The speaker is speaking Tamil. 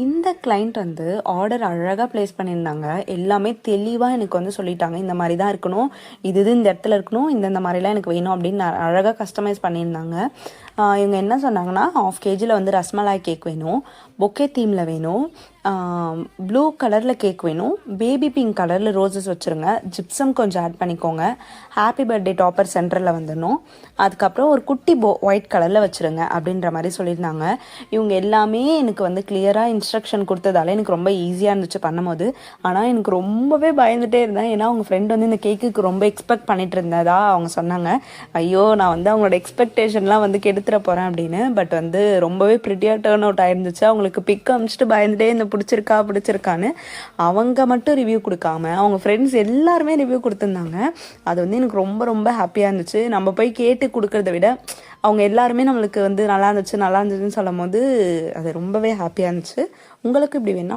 இந்த கிளைண்ட் வந்து ஆர்டர் அழகாக ப்ளேஸ் பண்ணியிருந்தாங்க. எல்லாமே தெளிவாக எனக்கு வந்து சொல்லிட்டாங்க. இந்த மாதிரி தான் இருக்கணும், இது இந்த இடத்துல இருக்கணும், இந்த மாதிரிலாம் எனக்கு வேணும் அப்படின்னு அழகாக கஸ்டமைஸ் பண்ணியிருந்தாங்க. இவங்க என்ன சொன்னாங்கன்னா, 1/2 kg வந்து ரஸ்மலாய் கேக் வேணும், பொக்கே தீமில் வேணும், ப்ளூ கலரில் கேக் வேணும், பேபி பிங்க் கலரில் ரோசஸ் வச்சுருங்க, ஜிப்சம் கொஞ்சம் ஆட் பண்ணிக்கோங்க, ஹாப்பி பர்த்டே டாப்பர் சென்டரில் வந்துடணும், அதுக்கப்புறம் ஒரு குட்டி ஒயிட் கலரில் வச்சுருங்க அப்படின்ற மாதிரி சொல்லியிருந்தாங்க. இவங்க எல்லாமே எனக்கு வந்து கிளியராக இன்ஸ்ட்ரக்ஷன் கொடுத்ததால எனக்கு ரொம்ப ஈஸியாக இருந்துச்சு பண்ணும்போது. ஆனால் எனக்கு ரொம்பவே பயந்துகிட்டே இருந்தேன். ஏன்னா அவங்க ஃப்ரெண்ட் வந்து இந்த கேக்குக்கு ரொம்ப எக்ஸ்பெக்ட் பண்ணிட்டு இருந்ததா அவங்க சொன்னாங்க. ஐயோ, நான் வந்து அவங்களோட எக்ஸ்பெக்டேஷன்லாம் வந்து கெடுத்துட போகிறேன் அப்படின்னு. பட் வந்து ரொம்பவே ப்ரிட்டியாக டேர்ன் அவுட் ஆயிருந்துச்சு. அவங்களுக்கு பிக் அமிச்சிட்டு பயந்துட்டே இந்த பிடிச்சிருக்கான்னு அவங்க மட்டும் ரிவ்யூ கொடுக்காம அவங்க ஃப்ரெண்ட்ஸ் எல்லாருமே ரிவ்யூ கொடுத்துருந்தாங்க. அது வந்து எனக்கு ரொம்ப ரொம்ப ஹாப்பியாக இருந்துச்சு. நம்ம போய் கேட்டு கொடுக்கறத விட அவங்க எல்லாருமே நம்மளுக்கு வந்து நல்லா இருந்துச்சுன்னு சொல்லும் போது அது ரொம்பவே ஹாப்பியாக இருந்துச்சு. உங்களுக்கு இப்படி வேணா